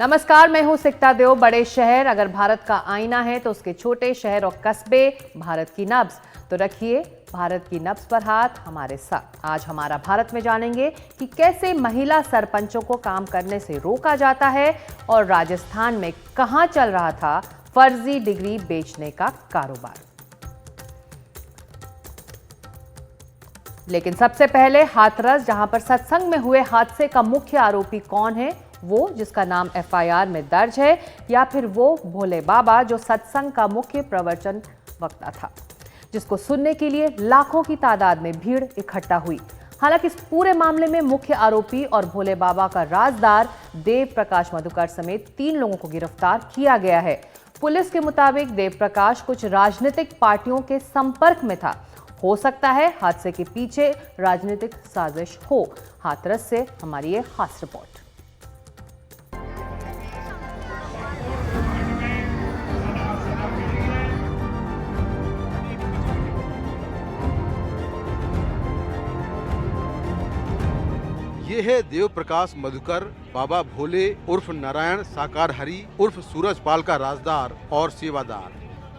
नमस्कार, मैं हूं सिकता देव। बड़े शहर अगर भारत का आईना है तो उसके छोटे शहर और कस्बे भारत की नब्ज। तो रखिए भारत की नब्ज पर हाथ हमारे साथ। आज हमारा भारत में जानेंगे कि कैसे महिला सरपंचों को काम करने से रोका जाता है और राजस्थान में कहां चल रहा था फर्जी डिग्री बेचने का कारोबार। लेकिन सबसे पहले हाथरस, जहां पर सत्संग में हुए हादसे का मुख्य आरोपी कौन है, वो जिसका नाम एफआईआर में दर्ज है, या फिर वो भोले बाबा जो सत्संग का मुख्य प्रवचन वक्ता था, जिसको सुनने के लिए लाखों की तादाद में भीड़ इकट्ठा हुई। हालांकि इस पूरे मामले में मुख्य आरोपी और भोले बाबा का राजदार देव प्रकाश मधुकर समेत 3 लोगों को गिरफ्तार किया गया है। पुलिस के मुताबिक देव प्रकाश कुछ राजनीतिक पार्टियों के संपर्क में था। हो सकता है हादसे के पीछे राजनीतिक साजिश हो। हाथरस से हमारी ये खास रिपोर्ट। ये है देव प्रकाश मधुकर, बाबा भोले उर्फ नारायण साकार हरि उर्फ सूरजपाल का राजदार और सेवादार।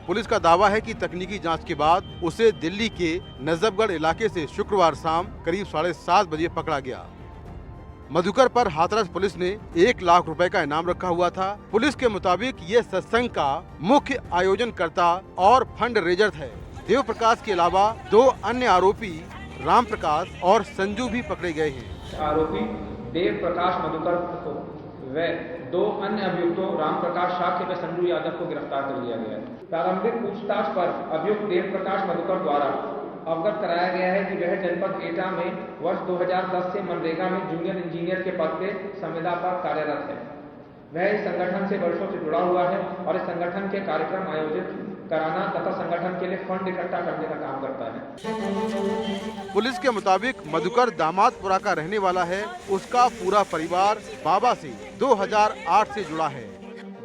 पुलिस का दावा है कि तकनीकी जांच के बाद उसे दिल्ली के नजफगढ़ इलाके से शुक्रवार शाम करीब 7:30 बजे पकड़ा गया। मधुकर पर हाथरस पुलिस ने 1 लाख रुपए का इनाम रखा हुआ था। पुलिस के मुताबिक ये सत्संग का मुख्य आयोजनकर्ता और फंड रेजर है। देव प्रकाश के अलावा 2 अन्य आरोपी राम प्रकाश और संजू भी पकड़े गए हैं। आरोपी देव प्रकाश मधुकर को व 2 अन्य अभियुक्तों राम प्रकाश शाक्य व संजू यादव को गिरफ्तार कर लिया गया है। प्रारंभिक पूछताछ पर अभियुक्त देव प्रकाश मधुकर द्वारा अवगत कराया गया है कि वह जनपद एटा में वर्ष 2010 से मनरेगा में जूनियर इंजीनियर के पद पे संविदा पर कार्यरत है। वह इस संगठन से वर्षों से जुड़ा हुआ है और इस संगठन के कार्यक्रम आयोजित कराना तथा संगठन के लिए फंड इकट्ठा करने का काम करता है। पुलिस के मुताबिक मधुकर दामादपुरा का रहने वाला है। उसका पूरा परिवार बाबा से 2008 से जुड़ा है।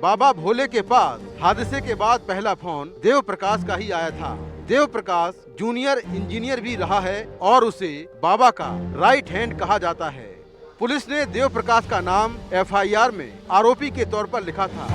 बाबा भोले के पास हादसे के बाद पहला फोन देव प्रकाश का ही आया था। देव प्रकाश जूनियर इंजीनियर भी रहा है और उसे बाबा का राइट हैंड कहा जाता है। पुलिस ने देव प्रकाश का नाम एफआईआर में आरोपी के तौर पर लिखा था।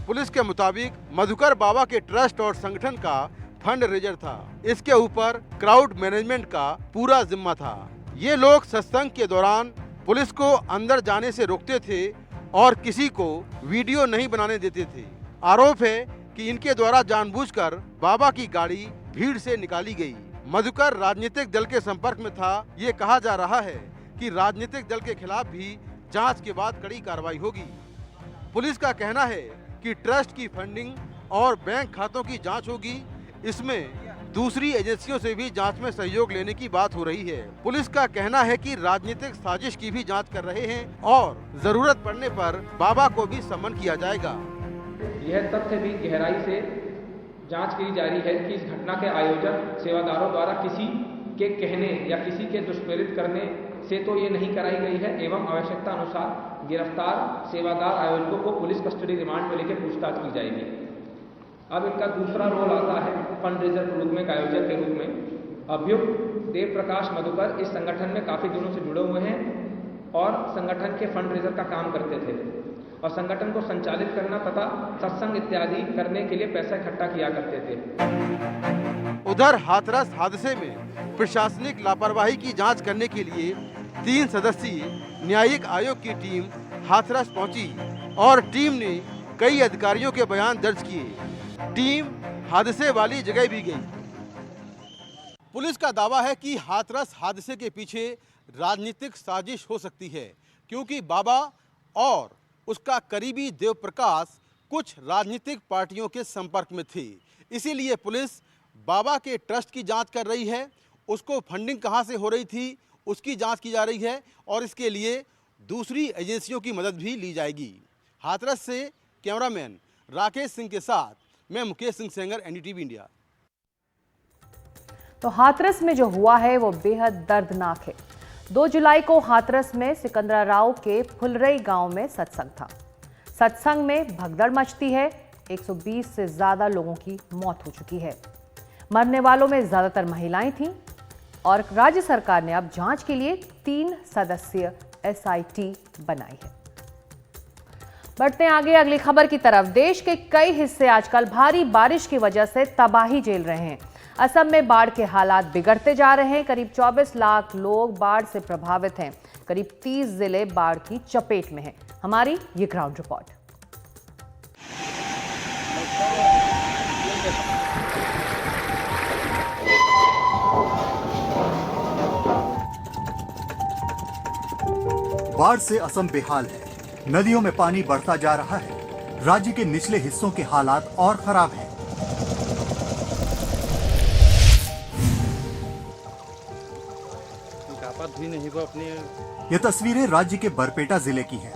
पुलिस के मुताबिक मधुकर बाबा के ट्रस्ट और संगठन का फंड रेजर था। इसके ऊपर क्राउड मैनेजमेंट का पूरा जिम्मा था। ये लोग सत्संग के दौरान पुलिस को अंदर जाने से रोकते थे और किसी को वीडियो नहीं बनाने देते थे। आरोप है कि इनके द्वारा जानबूझकर बाबा की गाड़ी भीड़ से निकाली गई। मधुकर राजनीतिक दल के संपर्क में था। ये कहा जा रहा है कि राजनीतिक दल के खिलाफ भी जांच के बाद कड़ी कार्रवाई होगी। पुलिस का कहना है कि ट्रस्ट की फंडिंग और बैंक खातों की जांच होगी। इसमें दूसरी एजेंसियों से भी जांच में सहयोग लेने की बात हो रही है। पुलिस का कहना है कि राजनीतिक साजिश की भी जांच कर रहे हैं और जरूरत पड़ने पर बाबा को भी सम्मन किया जाएगा। यह तथ्य भी गहराई से जांच की जा रही है कि इस घटना के आयोजक सेवादारों द्वारा किसी के कहने या किसी के दुष्प्रेरित करने से तो ये नहीं कराई गई है एवं आवश्यकता अनुसार गिरफ्तार सेवादार आयोजकों को पुलिस कस्टडी रिमांड में लेकर पूछताछ की जाएगी। अब इनका दूसरा रोल आता है फंड रेजर के रूप में, आयोजक के रूप में। अभियुक्त देव प्रकाश मधुकर इस संगठन में काफी दिनों से जुड़े हुए हैं और संगठन के फंड रेजर का काम करते थे और संगठन को संचालित करना तथा सत्संग इत्यादि करने के लिए पैसा इकट्ठा किया करते थे। उधर हाथरस हादसे में प्रशासनिक लापरवाही की जांच करने के लिए 3 सदस्यीय न्यायिक आयोग की टीम हाथरस पहुंची और टीम ने कई अधिकारियों के बयान दर्ज किए। टीम हादसे वाली जगह भी गई। पुलिस का दावा है कि हाथरस हादसे के पीछे राजनीतिक साजिश हो सकती है, क्योंकि बाबा और उसका करीबी देव प्रकाश कुछ राजनीतिक पार्टियों के संपर्क में थे। इसीलिए पुलिस बाबा के ट्रस्ट की जांच कर रही है। उसको फंडिंग कहां से हो रही थी उसकी जांच की जा रही है और इसके लिए दूसरी एजेंसियों की मदद भी ली जाएगी। हाथरस से कैमरामैन राकेश सिंह के साथ मैं मुकेश सिंह सेंगर, एनडीटीवी इंडिया। तो हाथरस में जो हुआ है वो बेहद दर्दनाक है। 2 जुलाई को हाथरस में सिकंदराराव के फुलरई गांव में सत्संग था। सत्संग में भगदड़ मचती है। 120 से ज्यादा लोगों की मौत हो चुकी है। मरने वालों में ज्यादातर महिलाएं थीं और राज्य सरकार ने अब जांच के लिए 3 सदस्यीय एसआईटी बनाई है। बढ़ते हैं आगे अगली खबर की तरफ। देश के कई हिस्से आजकल भारी बारिश की वजह से तबाही झेल रहे हैं। असम में बाढ़ के हालात बिगड़ते जा रहे हैं। करीब 24 लाख लोग बाढ़ से प्रभावित हैं। करीब 30 जिले बाढ़ की चपेट में हैं। हमारी ये ग्राउंड रिपोर्ट। बाढ़ से असम बेहाल है। नदियों में पानी बढ़ता जा रहा है। राज्य के निचले हिस्सों के हालात और खराब हैं। ये तस्वीरें राज्य के बरपेटा जिले की हैं।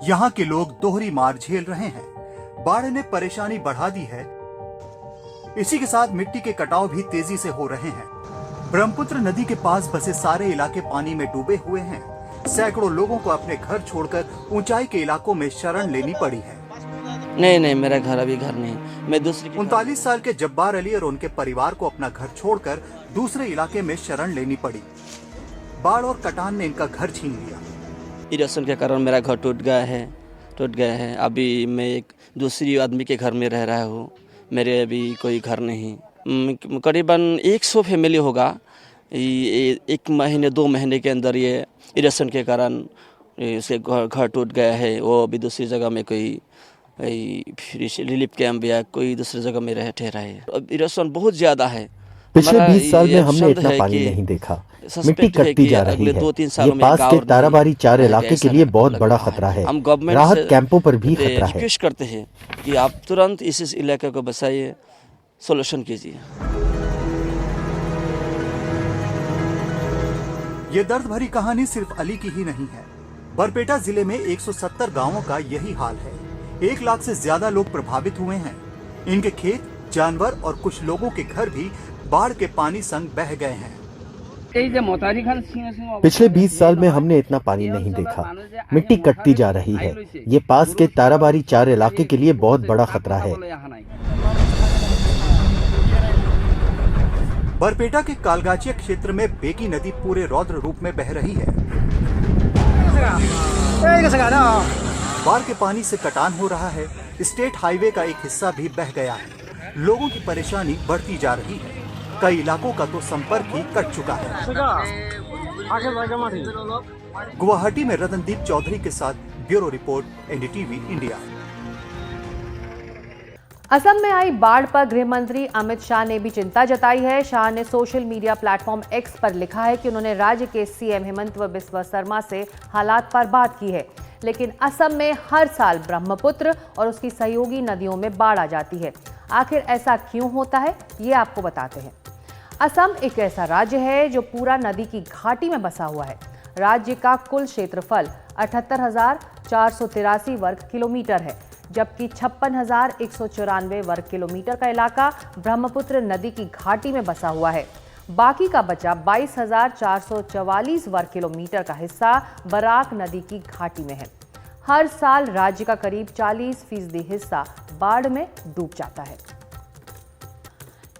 यहाँ के लोग दोहरी मार झेल रहे हैं। बाढ़ ने परेशानी बढ़ा दी है। इसी के साथ मिट्टी के कटाव भी तेजी से हो रहे हैं। ब्रह्मपुत्र नदी के पास बसे सारे इलाके पानी में डूबे हुए हैं। सैकड़ों लोगों को अपने घर छोड़कर ऊंचाई के इलाकों में शरण लेनी पड़ी है। नहीं, मेरा घर अभी घर नहीं, मैं दूसरी 39 साल के जब्बार अली और उनके परिवार को अपना घर छोड़कर दूसरे इलाके में शरण लेनी पड़ी। बाढ़ और कटान ने इनका घर छीन लिया। इरोशन के कारण मेरा घर टूट गया है। अभी मैं एक दूसरी आदमी के घर में रह रहा हूँ। मेरे अभी कोई घर नहीं। करीबन 100 फैमिली होगा। एक महीने 2 महीने के अंदर ये इरोशन के कारण उसके घर टूट गया है। वो अभी दूसरी जगह में कोई रिलीफ कैंप या कोई दूसरी जगह में ठहरा है। अब इरोशन बहुत ज़्यादा है। पिछले 20 साल में हमने इतना पानी नहीं देखा। मिट्टी कटती जा रही है। ये पास के ताराबाड़ी 4 इलाके के लिए बहुत बड़ा खतरा है। हम गवर्नमेंट राहत कैंपों पर भी खतरा है। रिक्वेस्ट करते हैं कि आप तुरंत इस इलाके को बचाइए, सोल्यूशन कीजिए। ये दर्द भरी कहानी सिर्फ अली की ही नहीं है। बरपेटा जिले में 170 गांवों का यही हाल है। 1 लाख से ज्यादा लोग प्रभावित हुए हैं। इनके खेत, जानवर और कुछ लोगों के घर भी बाढ़ के पानी संग बह गए हैं। पिछले 20 साल में हमने इतना पानी नहीं देखा। मिट्टी कटती जा रही है। ये पास के ताराबाड़ी 4 इलाके के लिए बहुत बड़ा खतरा है। बरपेटा के कालगाचिया क्षेत्र में बेकी नदी पूरे रौद्र रूप में बह रही है। बाढ़ के पानी से कटान हो रहा है। स्टेट हाईवे का एक हिस्सा भी बह गया है। लोगों की परेशानी बढ़ती जा रही है। कई इलाकों का तो संपर्क ही कट चुका है। गुवाहाटी में रतनदीप चौधरी के साथ bureau report, NDTV India. Assam में आई बाढ़ पर गृह मंत्री अमित शाह ने भी चिंता जताई है। शाह ने सोशल मीडिया प्लेटफॉर्म एक्स पर लिखा है कि उन्होंने राज्य के सीएम हेमंत बिस्वा शर्मा से हालात पर बात की है, लेकिन असम में हर साल ब्रह्मपुत्र और उसकी सहयोगी नदियों में बाढ़ आ जाती है। आखिर ऐसा क्यों होता है, ये आपको बताते हैं। असम एक ऐसा राज्य है जो पूरा नदी की घाटी में बसा हुआ है। राज्य का कुल क्षेत्रफल 78,483 वर्ग किलोमीटर है, जबकि 56,194 वर्ग किलोमीटर का इलाका ब्रह्मपुत्र नदी की घाटी में बसा हुआ है। बाकी का बचा 22,444 वर्ग किलोमीटर का हिस्सा बराक नदी की घाटी में है। हर साल राज्य का करीब 40% हिस्सा बाढ़ में डूब जाता है।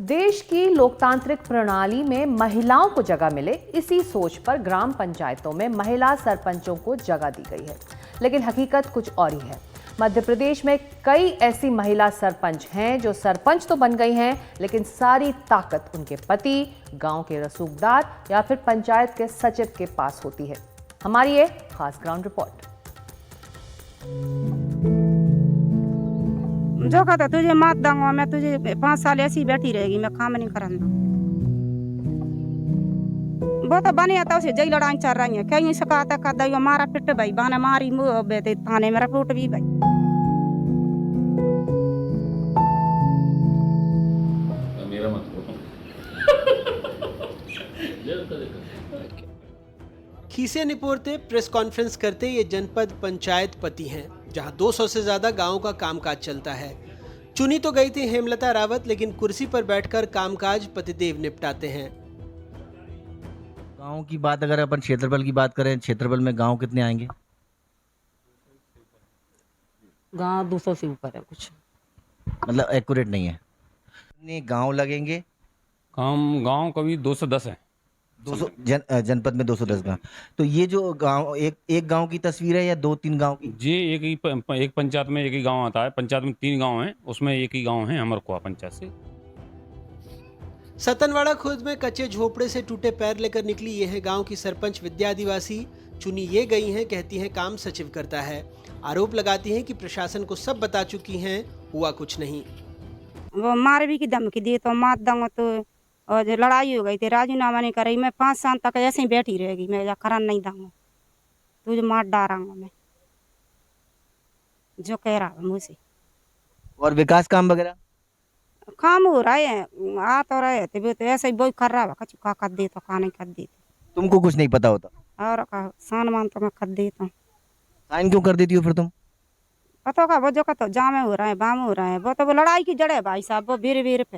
देश की लोकतांत्रिक प्रणाली में महिलाओं को जगह मिले, इसी सोच पर ग्राम पंचायतों में महिला सरपंचों को जगह दी गई है, लेकिन हकीकत कुछ और ही है। मध्य प्रदेश में कई ऐसी महिला सरपंच हैं जो सरपंच तो बन गई हैं, लेकिन सारी ताकत उनके पति, गांव के रसूखदार या फिर पंचायत के सचिव के पास होती है। हमारी ये खास ग्राउंड रिपोर्ट। जो कहता तुझे मात दूंगा, मैं तुझे 5 साल ऐसी बैठी रहेगी, मैं काम नहीं करना। वो तो बने आता उसे जई लड़ाई चल रही है। कहीं सकाता का दई मारा पिट भाई बाने मारी मुंह बेते थाने मेरा फूट भी भाई। मेरा मत खीसे निपोरते प्रेस कॉन्फ्रेंस करते ये जनपद पंचायत पति हैं, जहां 200 से ज्यादा गांवों का कामकाज चलता है। चुनी तो गई थी हेमलता रावत, लेकिन कुर्सी पर बैठकर कामकाज पतिदेव निपटाते हैं। गांव की बात अगर अपन क्षेत्रफल की बात करें, क्षेत्रफल में गांव कितने आएंगे? गांव 200 से ऊपर है कुछ, मतलब एक्यूरेट नहीं है। कितने गांव लगेंगे? गांव कभी 210 है। 200 जनपद में 210 गांव। तो ये जो गांव एक गांव की तस्वीर है या 2-3 गांव की? जी एक पंचायत में एक ही गांव आता है। पंचायत में 3 गांव हैं, उसमें एक ही गांव है अमरकुआ पंचायत से। सतनवाड़ा खुर्द में कच्चे झोपड़े से टूटे पैर लेकर निकली ये है गांव की सरपंच विद्या आदिवासी। चुनी ये गई हैं, कहती हैं काम सचिव करता है। आरोप लगाती हैं कि प्रशासन को सब बता चुकी हैं, हुआ कुछ नहीं। वो मार भी की धमकी दी तो मार दूंगा तो, और जो लड़ाई हो गई थी राजीनामा नहीं कर रही, मैं 5 साल तक ऐसे ही बैठी रहेगी, मैं करान नहीं दूंगा, तुझे मार डालूंगा मैं, जो कह रहा है मुझसे। और विकास काम वगैरह काम हो रहा है, आ तो रहे थे तो ऐसे ही बहुत कर रहा है, कछु का कर दे तो का नहीं कर देते। तुमको कुछ नहीं पता होता? और का सान मान तो मैं कर देता हूँ। साइन क्यों कर देती हो फिर तुम? पता का वो जो का तो जामे हो रहा है, बाम हो रहा है, वो तो वो लड़ाई की जड़ है भाई साहब, वो वीर पे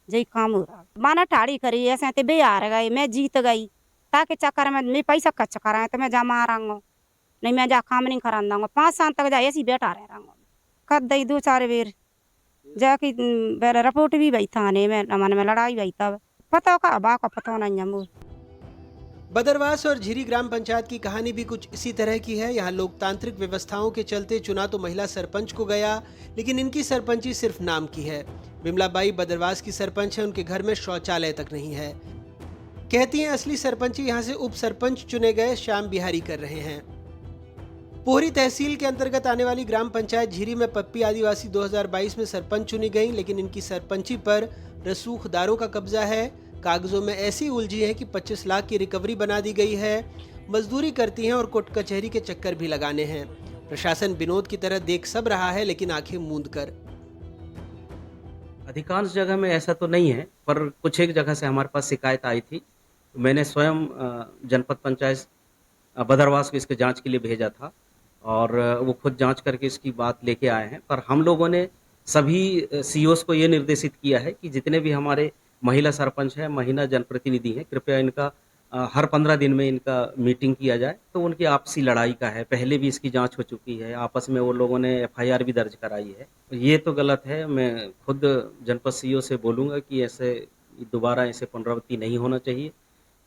यही काम हो रहा है। माना ठाड़ी करी ऐसे ते बे हार गई, मैं जीत गई, ताकि चक्कर में मैं पैसा खर्च कराए तो मैं जा मारांगा, नहीं मैं जा काम नहीं करा दूंगा। 5 साल तक जा ऐसे ही बैठा रह रहा कर दई 2-4 बेर जाके रिपोर्ट भी भाई थाने में मन में लड़ाई भाई तब पता का बा का पता नहीं है। बदरवास और झिरी ग्राम पंचायत की कहानी भी कुछ इसी तरह की है। यहाँ लोकतांत्रिक व्यवस्थाओं के चलते चुना तो महिला सरपंच को गया, लेकिन इनकी सरपंची सिर्फ नाम की है। बिमलाबाई बदरवास की सरपंच है, उनके घर में शौचालय तक नहीं है। कहती हैं असली सरपंची यहाँ से उप सरपंच चुने गए श्याम बिहारी कर रहे हैं। पोहरी तहसील के अंतर्गत आने वाली ग्राम पंचायत झिरी में पप्पी आदिवासी 2022 में सरपंच चुनी गई, लेकिन इनकी सरपंची पर रसूखदारों का कब्जा है। कागजों में ऐसी उलझी है कि 25 लाख की रिकवरी बना दी गई है। मजदूरी करती हैं और कोर्ट कचहरी के चक्कर भी लगाने हैं। प्रशासन विनोद की तरह देख सब रहा है, लेकिन आंखें मूंद कर। अधिकांश जगह में ऐसा तो नहीं है, पर कुछ एक जगह से हमारे पास शिकायत आई थी। मैंने स्वयं जनपद पंचायत बदरवास को इसके जांच के लिए भेजा था और वो खुद जांच करके इसकी बात लेके आए हैं। पर हम लोगों ने सभी सीओस को ये निर्देशित किया है कि जितने भी हमारे महिला सरपंच है, महिला जनप्रतिनिधि हैं, कृपया इनका हर 15 दिन में इनका मीटिंग किया जाए। तो उनकी आपसी लड़ाई का है, पहले भी इसकी जांच हो चुकी है, आपस में वो लोगों ने FIR भी दर्ज कराई है। ये तो गलत है। मैं खुद जनपद सीओ से बोलूँगा कि ऐसे दोबारा ऐसे पुनरावृत्ति नहीं होना चाहिए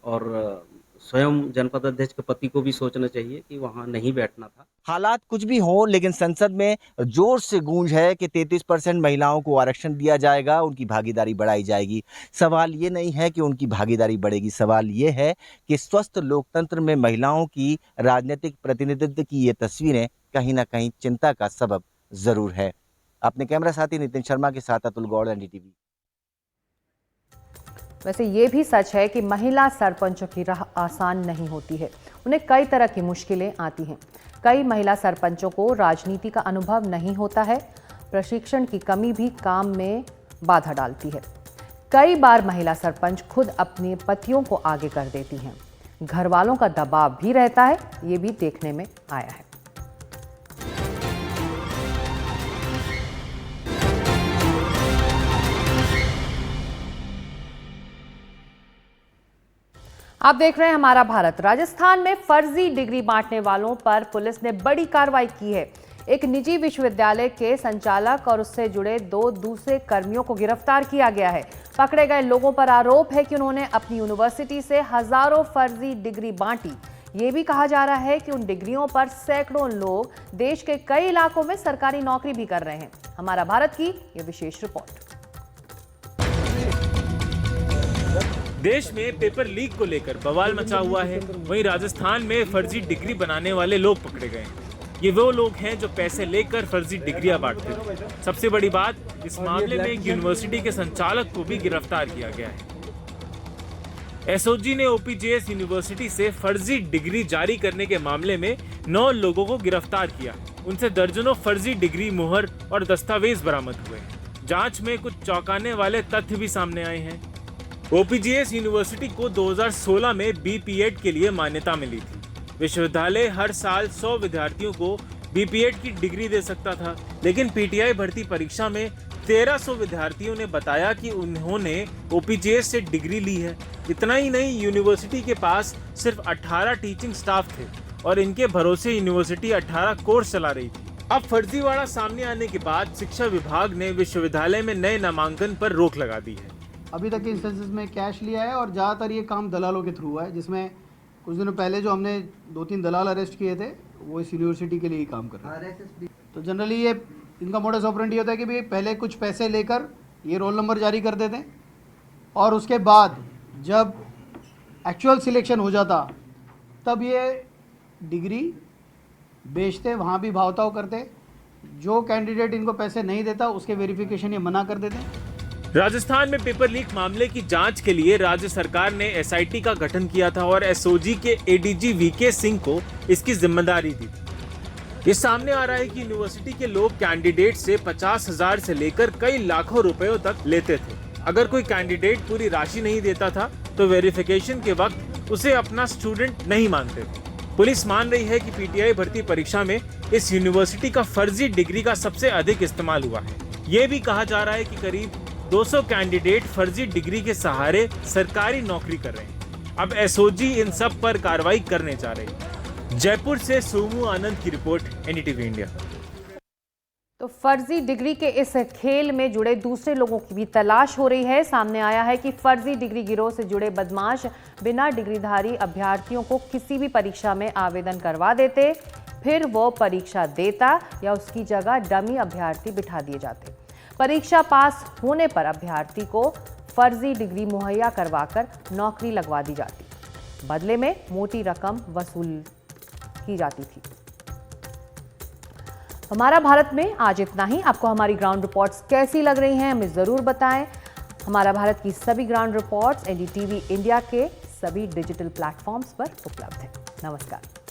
और स्वयं जनपद अध्यक्ष के पति को भी सोचना चाहिए कि वहाँ नहीं बैठना था। हालात कुछ भी हो, लेकिन संसद में जोर से गूंज है कि 33% महिलाओं को आरक्षण दिया जाएगा, उनकी भागीदारी बढ़ाई जाएगी। सवाल ये नहीं है कि उनकी भागीदारी बढ़ेगी, सवाल ये है कि स्वस्थ लोकतंत्र में महिलाओं की राजनीतिक प्रतिनिधित्व की ये तस्वीरें कहीं ना कहीं चिंता का सबब जरूर है। अपने कैमरा साथी नितिन शर्मा के साथ अतुल गौड़, NDTV। वैसे ये भी सच है कि महिला सरपंचों की राह आसान नहीं होती है, उन्हें कई तरह की मुश्किलें आती हैं। कई महिला सरपंचों को राजनीति का अनुभव नहीं होता है, प्रशिक्षण की कमी भी काम में बाधा डालती है। कई बार महिला सरपंच खुद अपने पतियों को आगे कर देती हैं, घर वालों का दबाव भी रहता है, ये भी देखने में आया है। आप देख रहे हैं हमारा भारत। राजस्थान में फर्जी डिग्री बांटने वालों पर पुलिस ने बड़ी कार्रवाई की है। एक निजी विश्वविद्यालय के संचालक और उससे जुड़े 2 दूसरे कर्मियों को गिरफ्तार किया गया है। पकड़े गए लोगों पर आरोप है कि उन्होंने अपनी यूनिवर्सिटी से हजारों फर्जी डिग्री बांटी। ये भी कहा जा रहा है कि उन डिग्रियों पर सैकड़ों लोग देश के कई इलाकों में सरकारी नौकरी भी कर रहे हैं। हमारा भारत की ये विशेष रिपोर्ट। देश में पेपर लीक को लेकर बवाल मचा हुआ है, वहीं राजस्थान में फर्जी डिग्री बनाने वाले लोग पकड़े गए हैं। ये वो लोग हैं जो पैसे लेकर फर्जी डिग्रियां बांटते थे। सबसे बड़ी बात, इस मामले में एक यूनिवर्सिटी के संचालक को भी गिरफ्तार किया गया है। SOG ने OPJS यूनिवर्सिटी से फर्जी डिग्री जारी करने के मामले में 9 लोगों को गिरफ्तार किया। उनसे दर्जनों फर्जी डिग्री, मुहर और दस्तावेज बरामद हुए। जांच में कुछ चौंकाने वाले तथ्य भी सामने आए हैं। OPJS यूनिवर्सिटी को 2016 में BPEd के लिए मान्यता मिली थी। विश्वविद्यालय हर साल 100 विद्यार्थियों को BPEd की डिग्री दे सकता था, लेकिन PTI भर्ती परीक्षा में 1300 विद्यार्थियों ने बताया कि उन्होंने OPJS से डिग्री ली है। इतना ही नहीं, यूनिवर्सिटी के पास सिर्फ 18 टीचिंग स्टाफ थे और इनके भरोसे यूनिवर्सिटी 18 कोर्स चला रही थी। अब फर्जीवाड़ा सामने आने के बाद शिक्षा विभाग ने विश्वविद्यालय में नए नामांकन पर रोक लगा दी है। अभी तक के इंस्टेंसेस में कैश लिया है और ज़्यादातर ये काम दलालों के थ्रू हुआ है, जिसमें कुछ दिनों पहले जो हमने 2-3 दलाल अरेस्ट किए थे वो इस यूनिवर्सिटी के लिए ही काम कर रहे हैं। तो जनरली ये इनका मोडस ऑपरेंडी होता है कि भाई पहले कुछ पैसे लेकर ये रोल नंबर जारी कर देते हैं और उसके बाद जब एक्चुअल सिलेक्शन हो जाता तब ये डिग्री बेचते, वहाँ भी भावताव करते। जो कैंडिडेट इनको पैसे नहीं देता उसके वेरिफिकेशन ये मना कर देते हैं। राजस्थान में पेपर लीक मामले की जांच के लिए राज्य सरकार ने एसआईटी का गठन किया था और एसओजी के एडीजी वीके सिंह को इसकी जिम्मेदारी दी थी। ये सामने आ रहा है कि यूनिवर्सिटी के लोग कैंडिडेट से 50,000 से लेकर कई लाखों रुपयों तक लेते थे। अगर कोई कैंडिडेट पूरी राशि नहीं देता था तो वेरिफिकेशन के वक्त उसे अपना स्टूडेंट नहीं मानते थे। पुलिस मान रही है कि पीटीआई भर्ती परीक्षा में इस यूनिवर्सिटी का फर्जी डिग्री का सबसे अधिक इस्तेमाल हुआ है। ये भी कहा जा रहा है कि करीब 200 कैंडिडेट फर्जी डिग्री के सहारे सरकारी नौकरी कर रहे हैं। अब एसओजी इन सब पर कार्रवाई करने जा रही है। जयपुर से सोमू आनंद की रिपोर्ट, एनडीटीवी इंडिया। तो फर्जी डिग्री के इस खेल में जुड़े दूसरे लोगों की भी तलाश हो रही है। सामने आया है कि फर्जी डिग्री गिरोह से जुड़े बदमाश बिना डिग्रीधारी अभ्यर्थियों को किसी भी परीक्षा में आवेदन करवा देते, फिर वो परीक्षा देता या उसकी जगह डमी अभ्यर्थी बिठा दिए जाते। परीक्षा पास होने पर अभ्यर्थी को फर्जी डिग्री मुहैया करवाकर नौकरी लगवा दी जाती, बदले में मोटी रकम वसूल की जाती थी। हमारा भारत में आज इतना ही। आपको हमारी ग्राउंड रिपोर्ट्स कैसी लग रही हैं हमें ज़रूर बताएं। हमारा भारत की सभी ग्राउंड रिपोर्ट्स एनडीटीवी इंडिया के सभी डिजिटल प्लेटफॉर्म्स पर उपलब्ध है। नमस्कार।